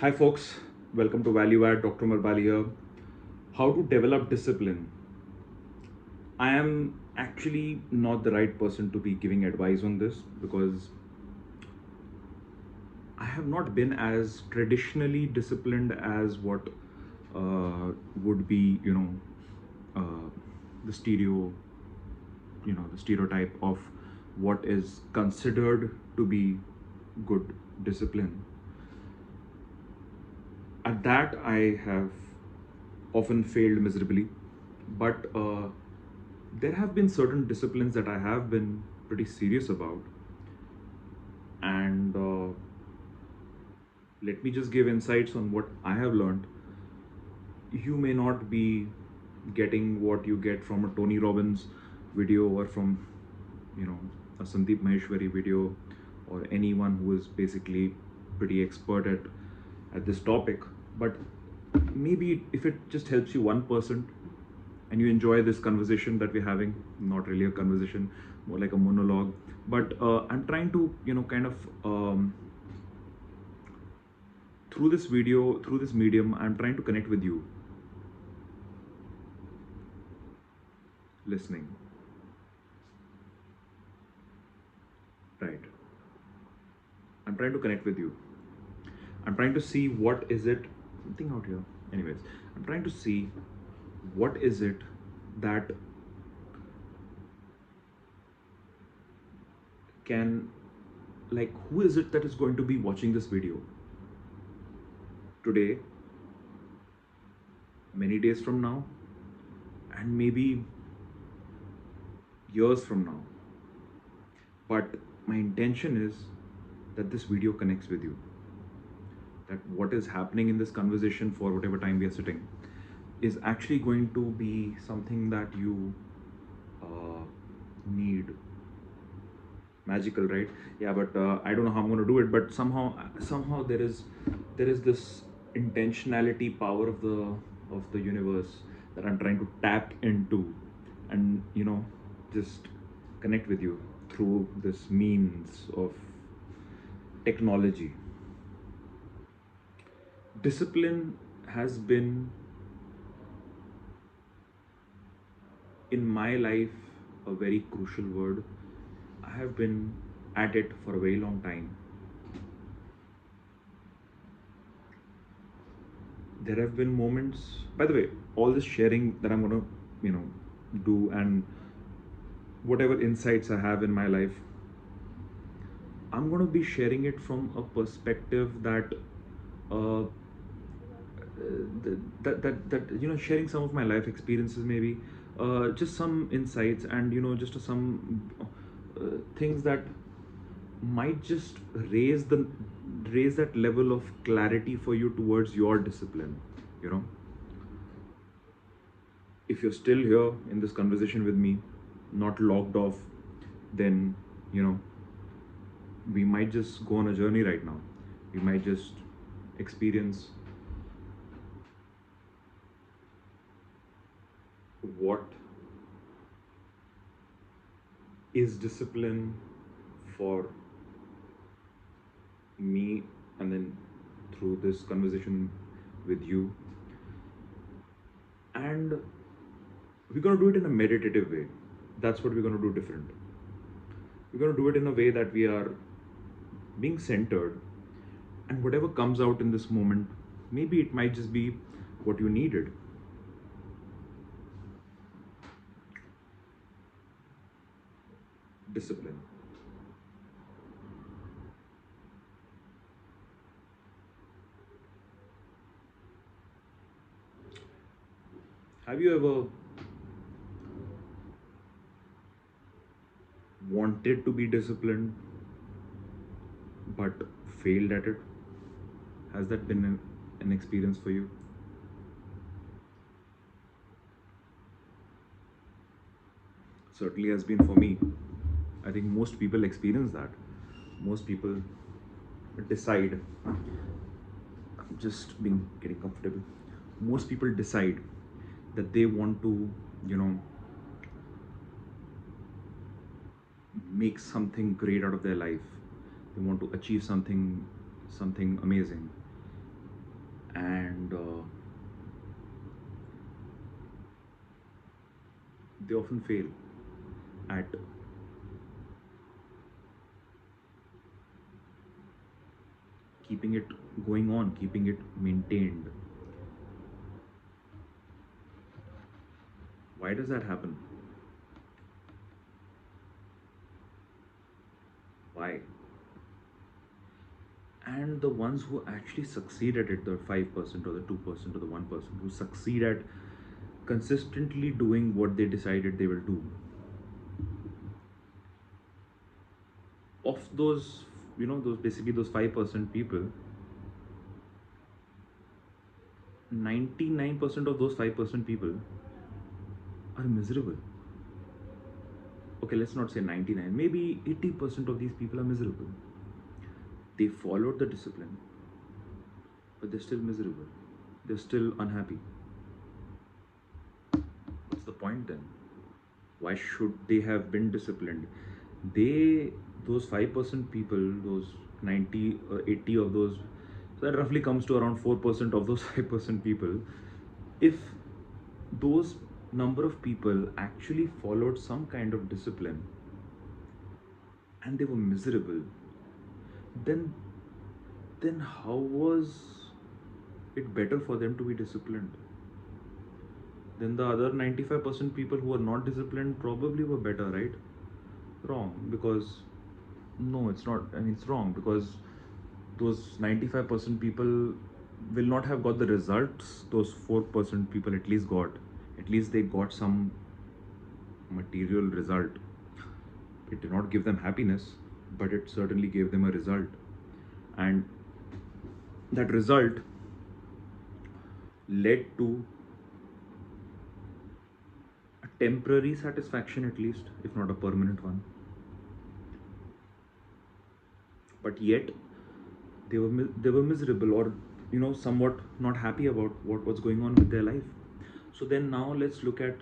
Hi, folks. Welcome to Value Add. Dr. Omar Bali here. How to develop discipline. I am actually not the right person to be giving advice on this because I have not been as traditionally disciplined as what would be, uh, the the stereotype of what is considered to be good discipline. At that, I have often failed miserably, but there have been certain disciplines that I have been pretty serious about, and let me just give insights on what I have learned. You may not be getting what you get from a Tony Robbins video or from, you know, a Sandeep Maheshwari video or anyone who is basically pretty expert at this topic. But maybe if it just helps you 1% and you enjoy this conversation that we're having, not really a conversation, more like a monologue. But I'm trying to, kind of through this video, through this medium, I'm trying to connect with you listening, right? I'm trying to connect with you. I'm trying to see what is it, something out here. Anyways, I'm trying to see what is it that can, like, who is it that is going to be watching this video today, many days from now, and maybe years from now. But my intention is that this video connects with you, that what is happening in this conversation for whatever time we are sitting is actually going to be something that you uh, need. Magical, right? Yeah, but I don't know how I'm going to do it, but somehow there is this intentionality power of the universe that I'm trying to tap into, and just connect with you through this means of technology. Discipline has been in my life a very crucial word. I have been at it for a very long time. There have been moments, by the way, all this sharing that I'm going to do, and whatever insights I have in my life, I'm going to be sharing it from a perspective that uh, sharing some of my life experiences, maybe just some insights, and just some things that might just raise that level of clarity for you towards your discipline. you know if you're still here in this conversation with me, not logged off, then you know we might just go on a journey right now. We might just experience what is discipline for me, and then through this conversation with you. And we're going to do it in a meditative way. That's what we're going to do different. We're going to do it in a way that we are being centered, and whatever comes out in this moment, maybe it might just be what you needed. Discipline. Have you ever wanted to be disciplined but failed at it? Has that been an experience for you? Certainly has been for me. I think most people experience that. Most people decide, just being getting comfortable. Most people decide that they want to, you know, make something great out of their life. They want to achieve something amazing. and they often fail at keeping it going on, keeping it maintained. Why does that happen? Why? And the ones who actually succeed at it, the 5% or the 2% or the 1% who succeed at consistently doing what they decided they will do, of those, those basically those 5% people, 99% of those 5% people are miserable. Okay, let's not say 99, maybe 80% of these people are miserable. They followed the discipline, but they're still miserable. They're still unhappy. What's the point then? Why should they have been disciplined? Those 5% people, those 90 or 80 of those, so that roughly comes to around 4% of those 5% people. If those number of people actually followed some kind of discipline and they were miserable, then how was it better for them to be disciplined? Then the other 95% people who are not disciplined probably were better, right? Wrong, because no, it's not. I mean, it's wrong because those 95% people will not have got the results those 4% people at least got. At least they got some material result. It did not give them happiness, but it certainly gave them a result. And that result led to a temporary satisfaction, at least, if not a permanent one. But yet, they were miserable, or somewhat not happy about what's going on with their life. So then now let's look at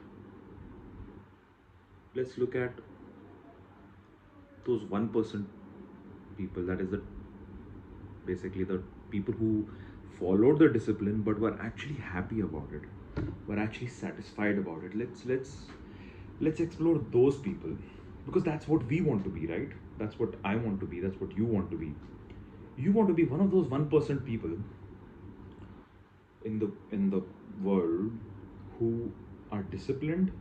those 1% people, that is basically the people who followed the discipline but were actually happy about it, were actually satisfied about it. Let's explore those people, because that's what we want to be, right? That's what I want to be, that's what you want to be. You want to be one of those 1% people in the world who are disciplined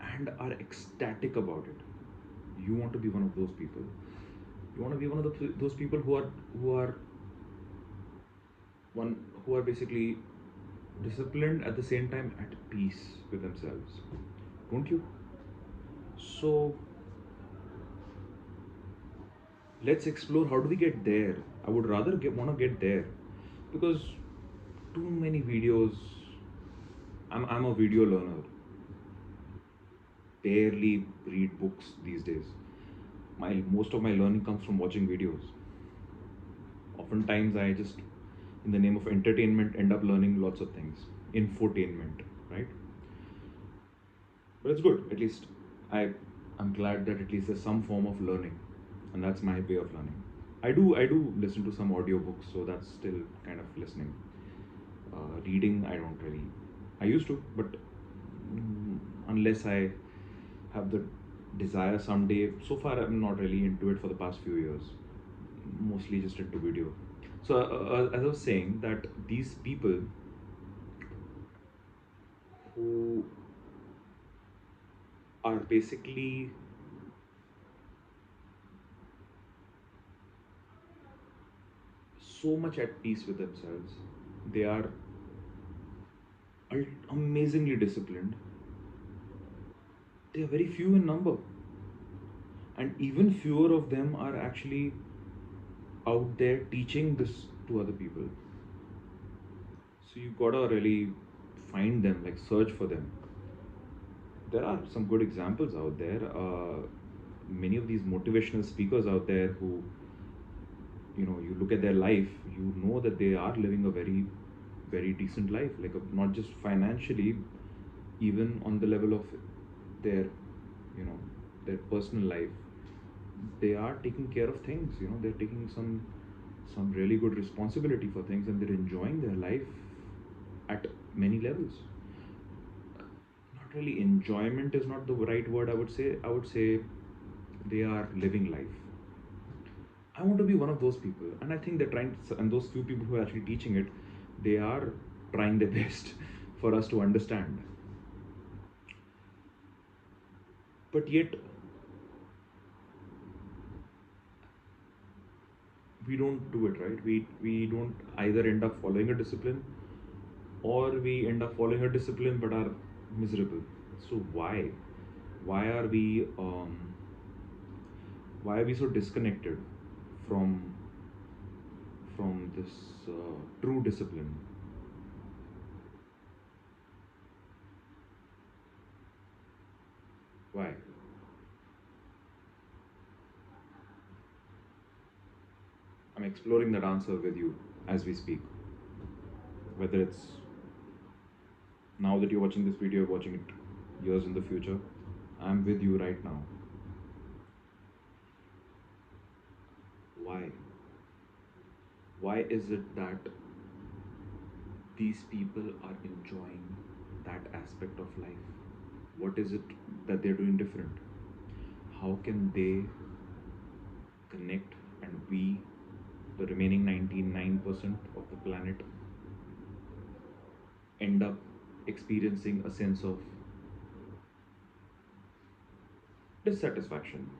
and are ecstatic about it. You want to be one of those people. You want to be one of those people who are basically disciplined at the same time at peace with themselves, don't you? So let's explore, how do we get there? I would rather want to get there, because too many videos. I'm a video learner. Barely read books these days. Most of my learning comes from watching videos. Oftentimes I just, in the name of entertainment, end up learning lots of things. Infotainment, right? But it's good. At least I'm glad that at least there's some form of learning, and that's my way of learning. I do listen to some audiobooks, so that's still kind of listening. Reading, I don't really. I used to, but unless I have the desire someday. So far, I'm not really into it for the past few years. Mostly just into video. So, as I was saying, that these people who are basically so much at peace with themselves, they are amazingly disciplined. They are very few in number, and even fewer of them are actually out there teaching this to other people. So you gotta really find them, like search for them. There are some good examples out there. Many of these motivational speakers out there who, you look at their life, you know that they are living a very, very decent life, like not just financially, even on the level of their, their personal life. They are taking care of things. They're taking some some really good responsibility for things, and they're enjoying their life at many levels. Not really enjoyment is not the right word, I would say. I would say they are living life. I want to be one of those people, and I think they're trying to, and those few people who are actually teaching it, they are trying their best for us to understand. But yet, we don't do it right. We don't either end up following a discipline, or we end up following a discipline but are miserable. So why are we why are we so disconnected from this true discipline? Why? I'm exploring that answer with you as we speak. Whether it's now that you're watching this video, watching it years in the future, I'm with you right now. Why? Why is it that these people are enjoying that aspect of life? What is it that they're doing different? How can they connect, and we, the remaining 99% of the planet, end up experiencing a sense of dissatisfaction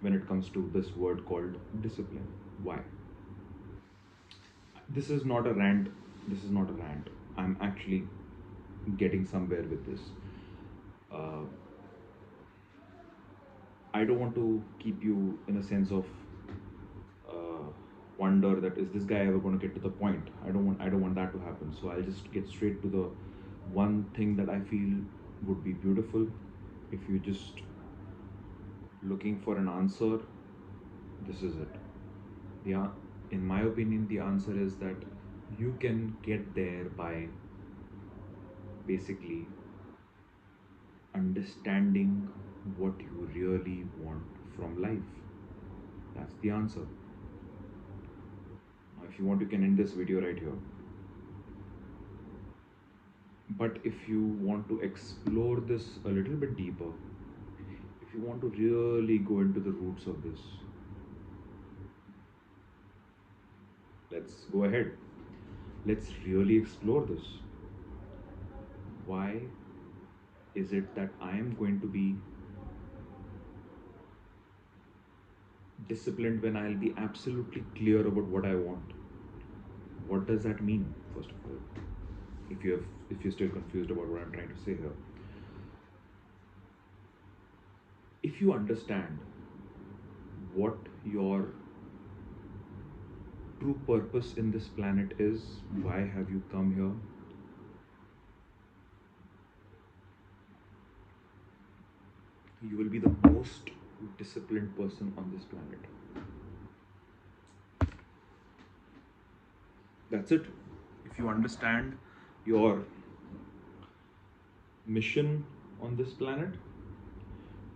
when it comes to this word called discipline? Why? This is not a rant. This is not a rant. I'm actually getting somewhere with this. Uh, I don't want to keep you in a sense of uh, wonder that is this guy ever going to get to the point. I don't want that to happen. So I'll just get straight to the one thing that I feel would be beautiful if you just looking for an answer. This is it. Yeah, in my opinion, the answer is that you can get there by basically understanding what you really want from life. That's the answer. Now, if you want, you can end this video right here. But if you want to explore this a little bit deeper, if you want to really go into the roots of this, let's go ahead. Let's really explore this. Why is it that I am going to be disciplined when I'll be absolutely clear about what I want? What does that mean, first of all? If you're still confused about what I'm trying to say here. If you understand what your true purpose in this planet is, why have you come here? You will be the most disciplined person on this planet. That's it. If you understand your mission on this planet,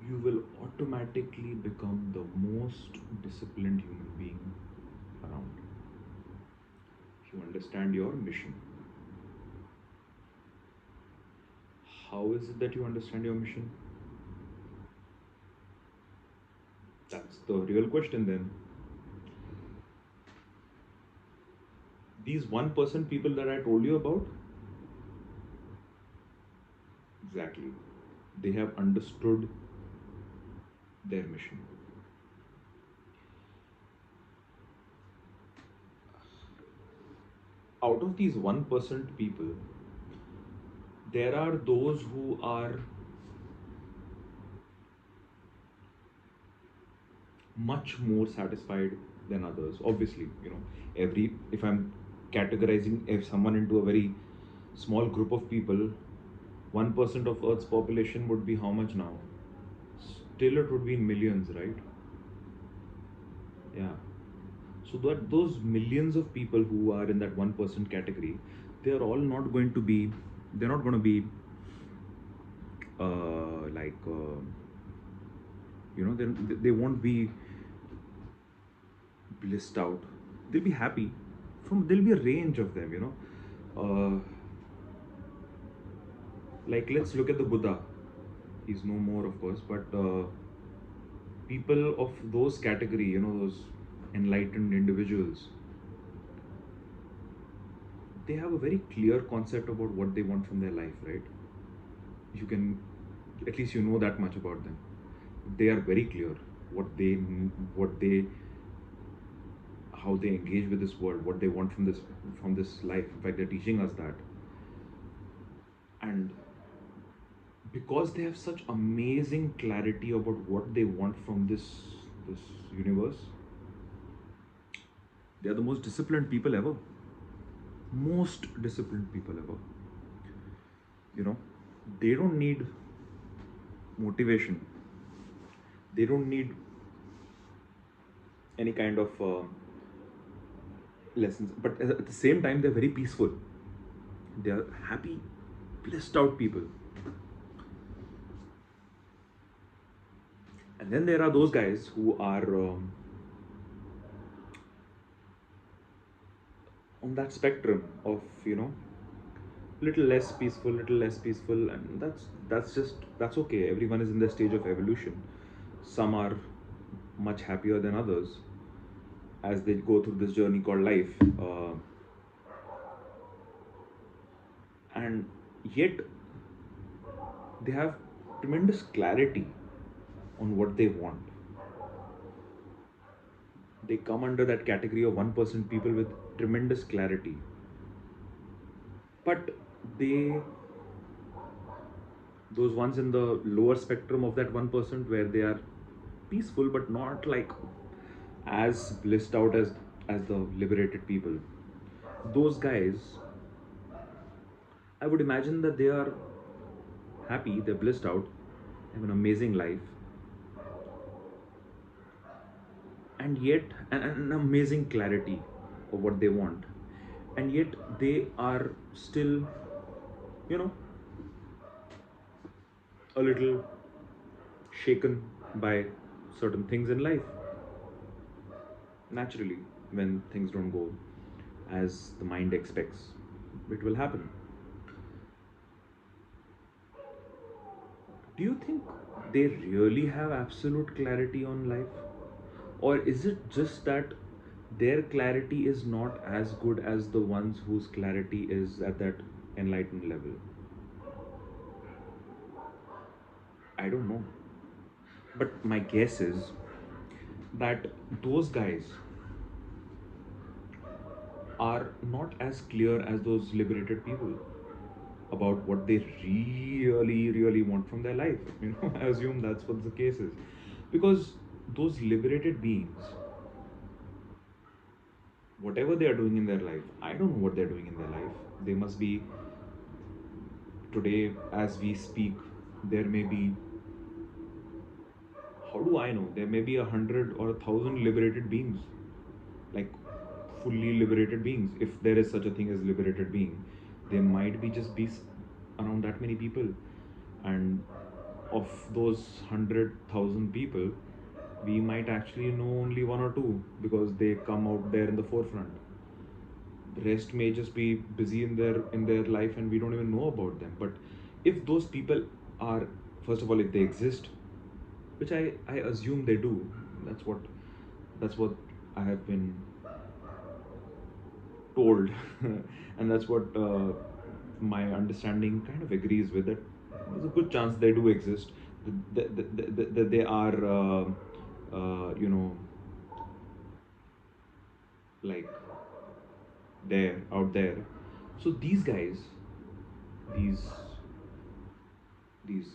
you will automatically become the most disciplined human being around. If you understand your mission. How is it that you understand your mission? That's the real question then. These 1% people that I told you about, exactly, they have understood their mission. Out of these 1% people, there are those who are much more satisfied than others. Obviously, every if I'm categorizing if someone into a very small group of people, 1% of Earth's population would be how much now? Still, it would be in millions, right? Yeah. So that those millions of people who are in that 1% category, they are all not going to be. They're not going to be like they won't be blissed out they'll be happy. There'll be a range of them, like, let's look at the Buddha. He's no more, of course, but people of those category, those enlightened individuals, they have a very clear concept about what they want from their life, right? You can, at least you know that much about them. They are very clear what they how they engage with this world, what they want from this life. In fact, they're teaching us that. And because they have such amazing clarity about what they want from this universe, they are the most disciplined people ever. Most disciplined people ever. You know, they don't need motivation. They don't need any kind of lessons. But at the same time, they're very peaceful. They are happy, blissed out people. And then there are those guys who are on that spectrum of, little less peaceful, and that's okay. Everyone is in their stage of evolution. Some are much happier than others as they go through this journey called life, and yet they have tremendous clarity on what they want. They come under that category of 1% people with tremendous clarity. But they, those ones in the lower spectrum of that 1%, where they are peaceful but not like as blissed out as the liberated people, those guys, I would imagine that they are happy, they're blissed out, have an amazing life, and yet an amazing clarity of what they want, and yet they are still, you know a little shaken by certain things in life. Naturally, when things don't go as the mind expects, it will happen. Do you think they really have absolute clarity on life? Or is it just that their clarity is not as good as the ones whose clarity is at that enlightened level? I don't know. But my guess is that those guys are not as clear as those liberated people about what they really, really want from their life. I assume that's what the case is. Because those liberated beings, whatever they are doing in their life, I don't know what they're doing in their life. They must be, today, as we speak, there may be, how do I know? There may be 100 or 1,000 liberated beings, like fully liberated beings. If there is such a thing as liberated being, there might be just be around that many people. And of those 100,000 people, we might actually know only one or two because they come out there in the forefront. The rest may just be busy in their life and we don't even know about them. But if those people are, first of all, if they exist, which I assume they do, that's what I have been told, and that's what my understanding kind of agrees with it. There's a good chance they do exist. That they are, you know, like there, out there. So these guys, these these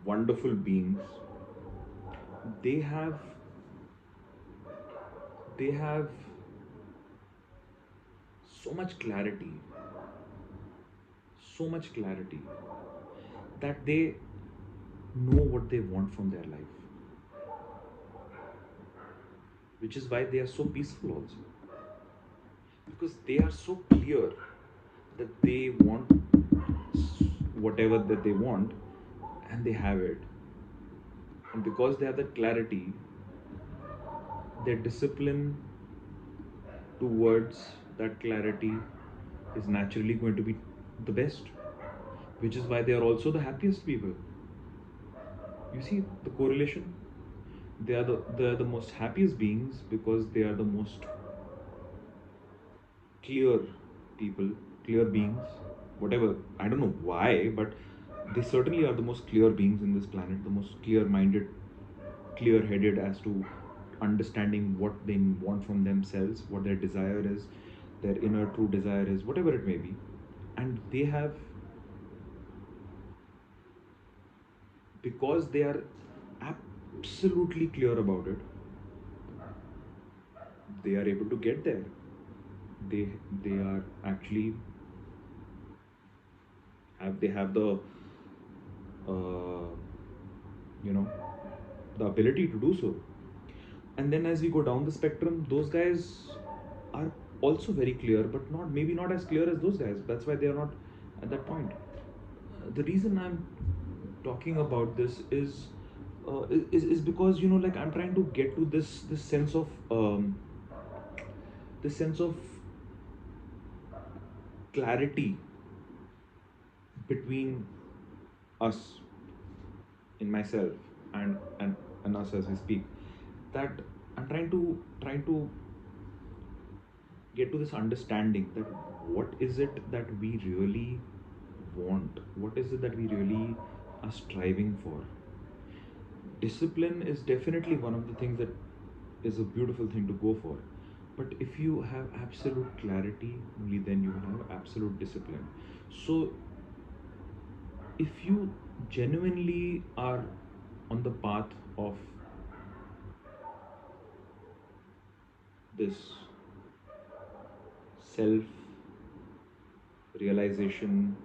wonderful beings, they have they have so much clarity, so much clarity, that they know what they want from their life, which is why they are so peaceful also, because they are so clear that they want whatever that they want, and they have it. And because they have that clarity, their discipline towards that clarity is naturally going to be the best, which is why they are also the happiest people. You see the correlation? They are the most happiest beings because they are the most clear people, clear beings, whatever. I don't know why, but they certainly are the most clear beings in this planet, the most clear minded, clear headed as to understanding what they want from themselves, what their desire is, their inner true desire is, whatever it may be. And they have, because they are absolutely clear about it, they are able to get there. They are actually they have the uh, you know the ability to do so. And then as we go down the spectrum, those guys are also very clear, but not, maybe not as clear as those guys. That's why they are not at that point. The reason I'm talking about this is because, like, I'm trying to get to this sense of this sense of clarity between us, in myself, and us as we speak. That I'm trying to get to this understanding that what is it that we really want, what is it that we really are striving for. Discipline is definitely one of the things that is a beautiful thing to go for, but if you have absolute clarity, only then you have absolute discipline. So if you genuinely are on the path of this self realization,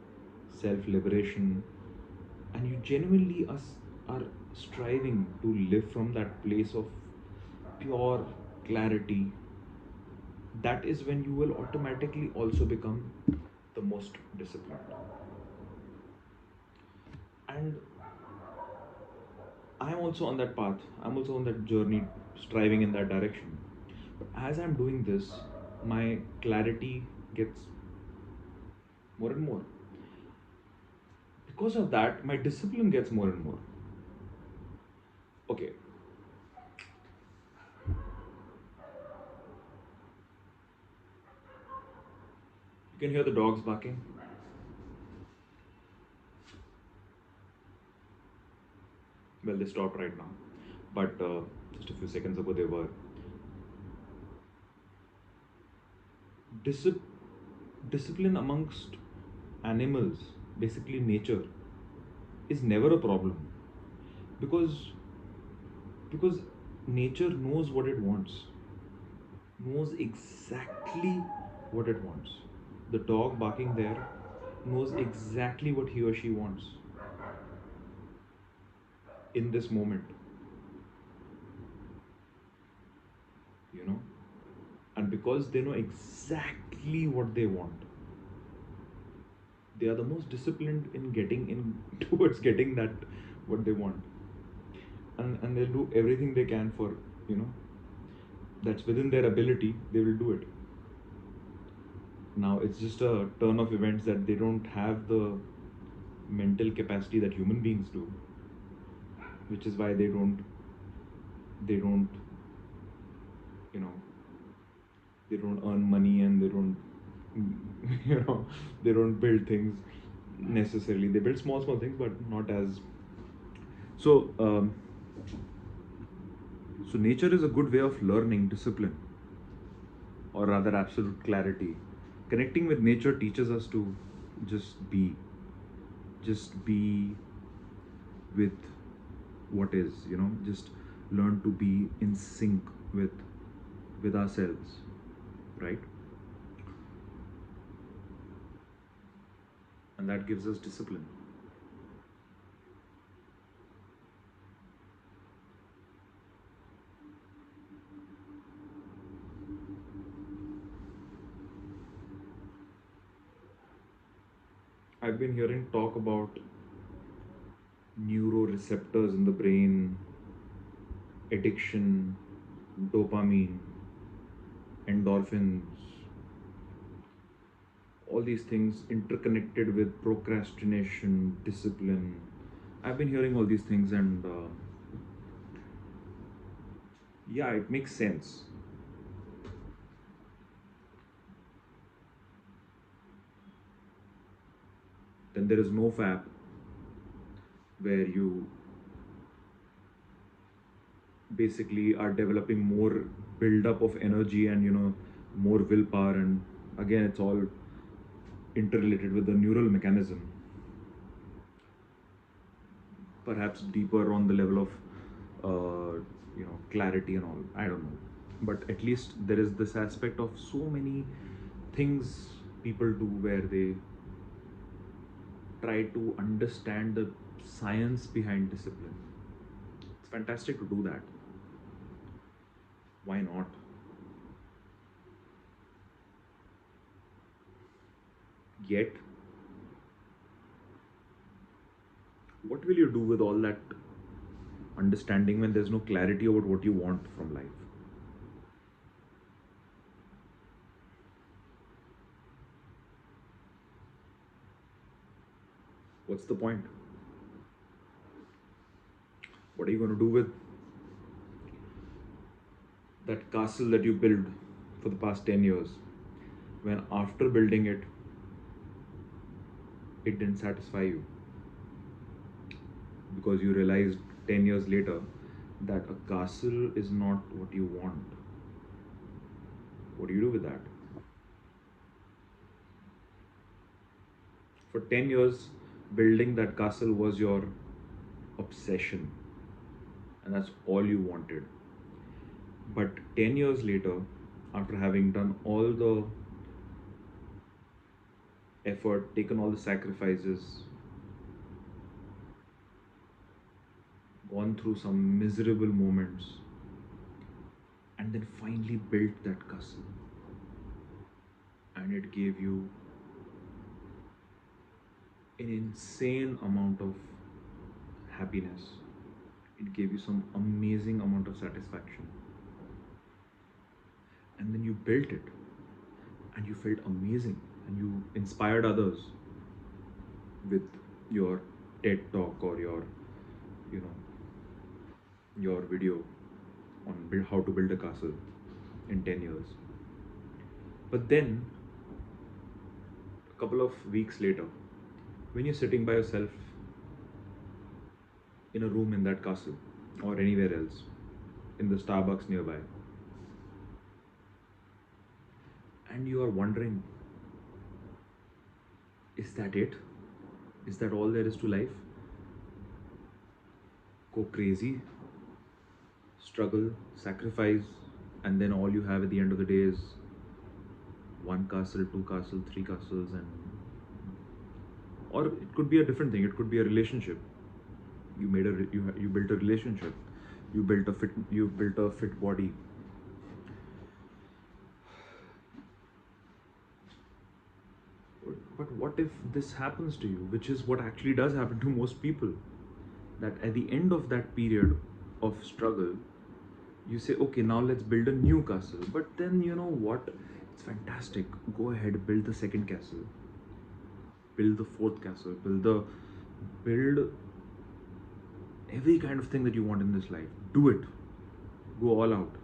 self liberation, and you genuinely are striving to live from that place of pure clarity, that is when you will automatically also become the most disciplined. And I'm also on that path, I'm also on that journey, striving in that direction. But as I'm doing this, my clarity gets more and more. Because of that, my discipline gets more and more. Okay, you can hear the dogs barking. Well, they stopped right now, but just a few seconds ago they were. Discip- Discipline amongst animals, basically nature, is never a problem, because because nature knows what it wants, knows exactly what it wants. The dog barking there knows exactly what he or she wants in this moment, you know. And because they know exactly what they want, they are the most disciplined in getting in towards getting that what they want. And they'll do everything they can for, you know that's within their ability, they will do it. Now it's just a turn of events that they don't have the mental capacity that human beings do, which is why they don't you know they don't earn money, and they don't they don't build things necessarily. They build small small things, but not as so. So nature is a good way of learning discipline, or rather absolute clarity. Connecting with nature teaches us to just be, just be with what is, just learn to be in sync with ourselves, right? And that gives us discipline. I've been hearing talk about neuroreceptors in the brain, addiction, dopamine, endorphins, all these things interconnected with procrastination, discipline. I've been hearing all these things, and yeah, it makes sense. Then there is no fap where you basically are developing more buildup of energy and more willpower, and again it's all interrelated with the neural mechanism, perhaps deeper on the level of clarity and all, I don't know. But at least there is this aspect of so many things people do where they try to understand the science behind discipline. It's fantastic to do that. Why not? Yet, what will you do with all that understanding when there's no clarity about what you want from life? What's the point? What are you going to do with that castle that you built for the past 10 years when after building it, it didn't satisfy you because you realized 10 years later that a castle is not what you want? What do you do with that? For 10 years, building that castle was your obsession, and that's all you wanted. But 10 years later, after having done all the effort, taken all the sacrifices, gone through some miserable moments, and then finally built that castle, and it gave you an insane amount of happiness. It gave you some amazing amount of satisfaction. And then you built it and you felt amazing and you inspired others with your TED talk or you know, your video on how to build a castle in 10 years. But then, a couple of weeks later, when you're sitting by yourself in a room in that castle or anywhere else, in the Starbucks nearby, and you are wondering, is that it? Is that all there is to life? Go crazy, struggle, sacrifice, and then all you have at the end of the day is one castle, two castles, three castles, and or it could be a different thing. It could be a relationship. You built a relationship. You built a fit body. But what if this happens to you, which is what actually does happen to most people? That at the end of that period of struggle, you say, okay, now let's build a new castle. But then you know what? It's fantastic. Go ahead, build the second castle, build the fourth castle, build every kind of thing that you want in this life. Do it. Go all out.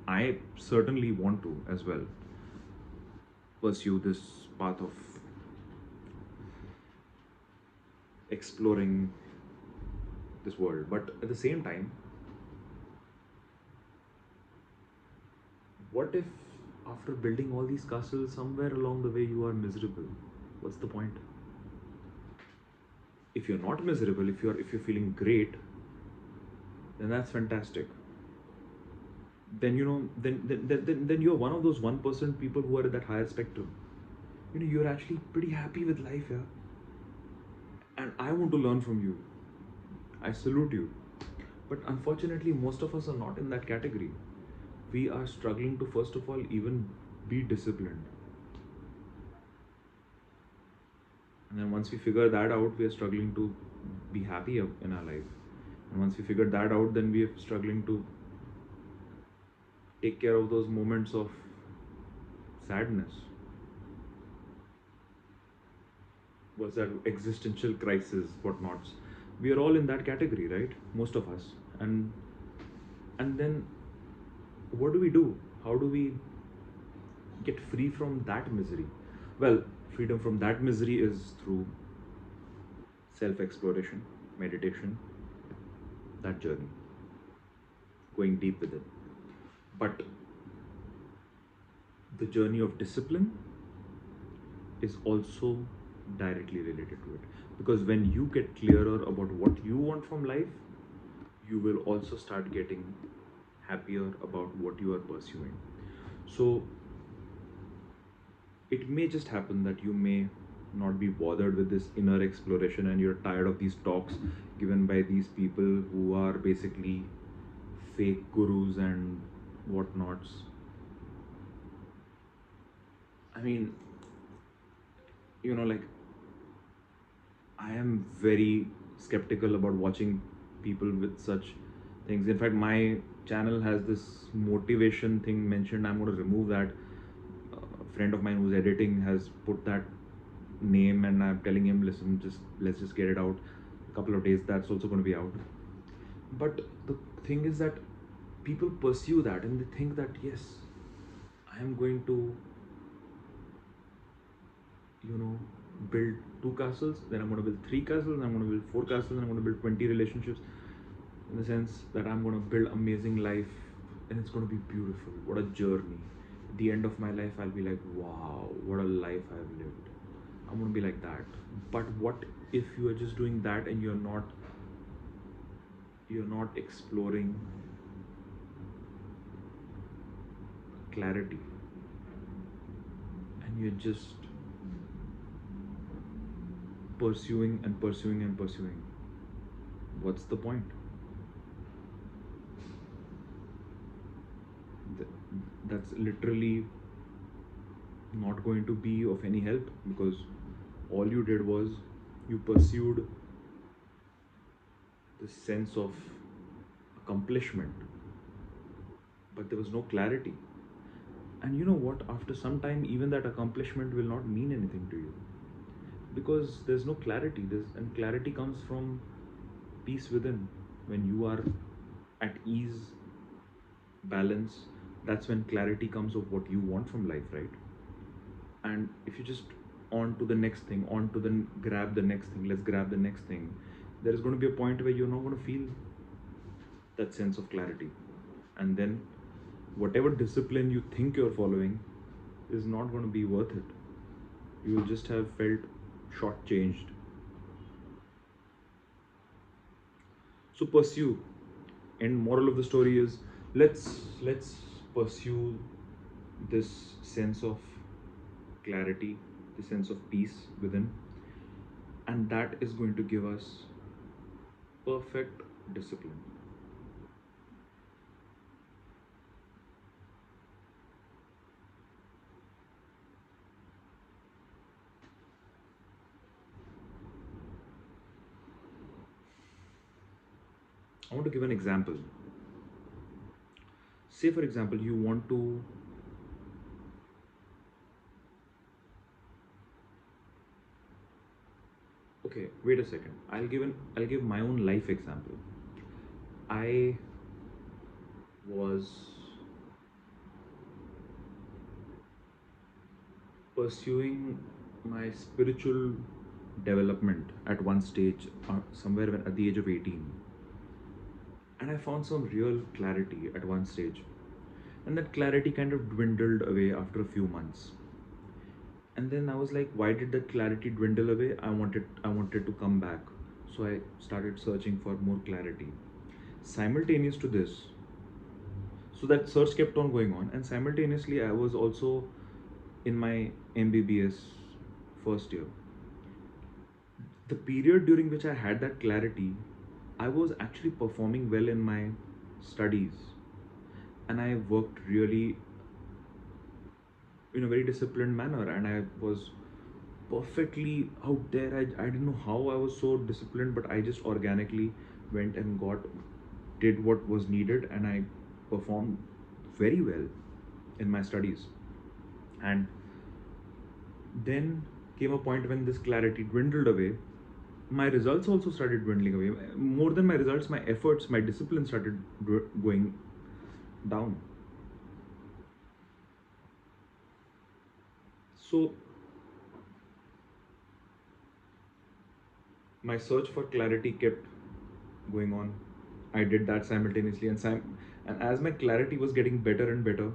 I certainly want to as well pursue this path of exploring this world. But at the same time, what if after building all these castles, somewhere along the way you are miserable? What's the point? If you're not miserable, if you're feeling great, then that's fantastic. Then then you're one of those 1% people who are at that higher spectrum. You're actually pretty happy with life, yeah. And I want to learn from you. I salute you. But unfortunately, most of us are not in that category. We are struggling to, first of all, even be disciplined. And then once we figure that out, we are struggling to be happy in our life. And once we figure that out, then we are struggling to take care of those moments of sadness. Was that existential crisis, whatnots? We are all in that category, right? Most of us. And then what do we do? How do we get free from that misery? Well, freedom from that misery is through self exploration, meditation, that journey, going deep with it. But the journey of discipline is also directly related to it, because when you get clearer about what you want from life, you will also start getting happier about what you are pursuing. So it may just happen that you may not be bothered with this inner exploration, and you're tired of these talks given by these people who are basically fake gurus and whatnots. I mean, like, I am very skeptical about watching people with such things. In fact, my channel has this motivation thing mentioned. I'm going to remove that. A friend of mine who's editing has put that name, and I'm telling him, listen, let's just get it out. A couple of days, that's also going to be out. But the thing is that people pursue that and they think that, yes, I am going to, build two castles, then I'm going to build three castles, then I'm going to build four castles, and I'm going to build 20 relationships. In the sense that I'm going to build amazing life, and it's going to be beautiful. What a journey. At the end of my life, I'll be like, wow, what a life I've lived. I'm going to be like that. But what if you are just doing that and you're not exploring clarity, and you're just pursuing and pursuing and pursuing? What's the point? That's literally not going to be of any help, because all you did was you pursued the sense of accomplishment, but there was no clarity. And you know what? After some time, even that accomplishment will not mean anything to you, because there's no clarity. And clarity comes from peace within. When you are at ease, balance, that's when clarity comes of what you want from life, right? And if you just on to the next thing, on to the grab the next thing, let's grab the next thing, there is going to be a point where you're not going to feel that sense of clarity. And then whatever discipline you think you're following is not going to be worth it. You will just have felt shortchanged. So pursue. And moral of the story is, let's pursue this sense of clarity, the sense of peace within, and that is going to give us perfect discipline. I want to give an example. Say, for example, you want to okay, wait a second. I'll give my own life example. I was pursuing my spiritual development at one stage, somewhere at the age of 18, and I found some real clarity at one stage, and that clarity kind of dwindled away after a few months. And then I was like, why did that clarity dwindle away? I wanted to come back. So I started searching for more clarity. Simultaneous to this, so that search kept on going on, and simultaneously I was also in my MBBS first year. The period during which I had that clarity, I was actually performing well in my studies, and I worked really in a very disciplined manner, and I was perfectly out there. I didn't know how I was so disciplined, but I just organically went and did what was needed, and I performed very well in my studies. And then came a point when this clarity dwindled away. My results also started dwindling away. More than my results, my efforts, my discipline started going down. So my search for clarity kept going on. I did that simultaneously, and as my clarity was getting better and better,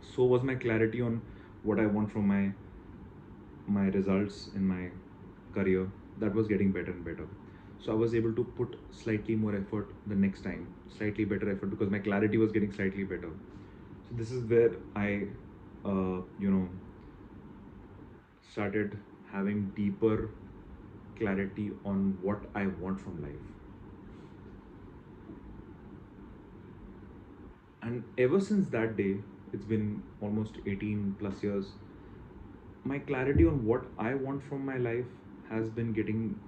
so was my clarity on what I want from my results in my career. That was getting better and better. So I was able to put slightly more effort the next time, slightly better effort, because my clarity was getting slightly better. So this is where I, you know, started having deeper clarity on what I want from life. And ever since that day, it's been almost 18 plus years, my clarity on what I want from my life has been getting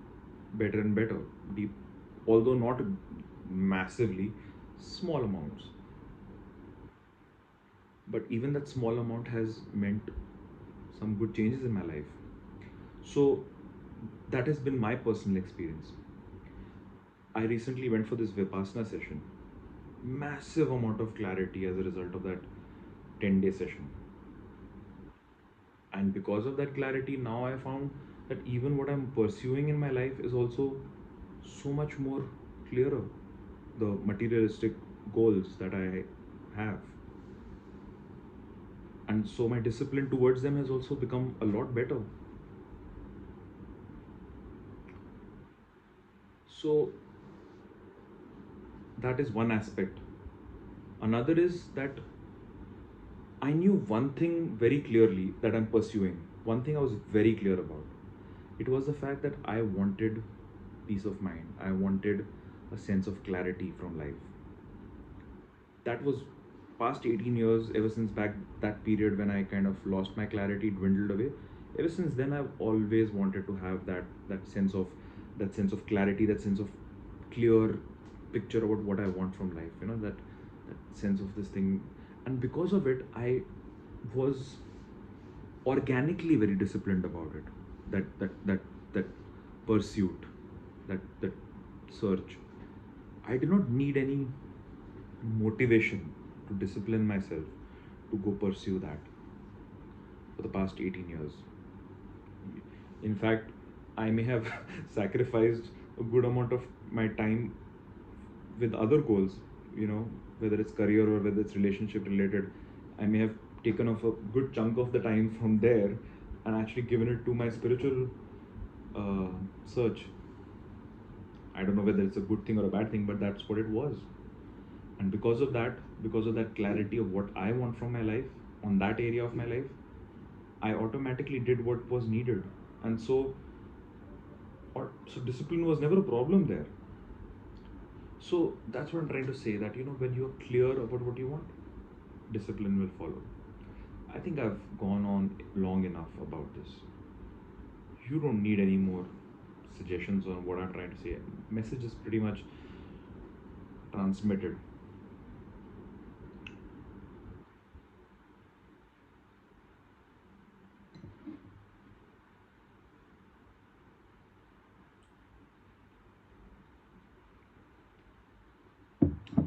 better and better. Deep, although not massively, small amounts. But even that small amount has meant some good changes in my life. So that has been my personal experience. I recently went for this Vipassana session. Massive amount of clarity as a result of that 10-day session. And because of that clarity, now I found that even what I'm pursuing in my life is also so much more clearer. The materialistic goals that I have. And so my discipline towards them has also become a lot better. So that is one aspect. Another is that I knew one thing very clearly that I'm pursuing. One thing I was very clear about. It was the fact that I wanted peace of mind. I wanted a sense of clarity from life. That was past 18 years, ever since back that period when I kind of lost my clarity, dwindled away. Ever since then, I've always wanted to have that sense of clarity, that sense of clear picture about what I want from life. That sense of this thing, and because of it, I was organically very disciplined about it. That pursuit, that search. I did not need any motivation to discipline myself to go pursue that for the past 18 years. In fact, I may have sacrificed a good amount of my time with other goals, whether it's career or whether it's relationship related. I may have taken off a good chunk of the time from there and actually given it to my spiritual uh, search. I don't know whether it's a good thing or a bad thing, but that's what it was. And because of that clarity of what I want from my life on that area of my life, I automatically did what was needed. And so discipline was never a problem there. So that's what I'm trying to say, that when you're clear about what you want, discipline will follow. I think I've gone on long enough about this. You don't need any more suggestions on what I'm trying to say. Message is pretty much transmitted.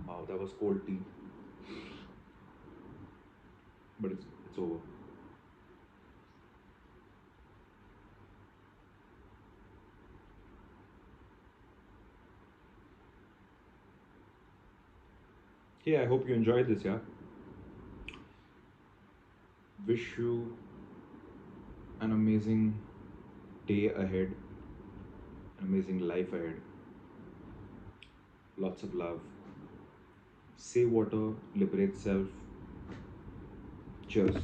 Wow, that was cold tea, but it's over. Yeah, I hope you enjoyed this. Yeah, wish you an amazing day ahead, amazing life ahead. Lots of love. Say water, liberate self. Cheers.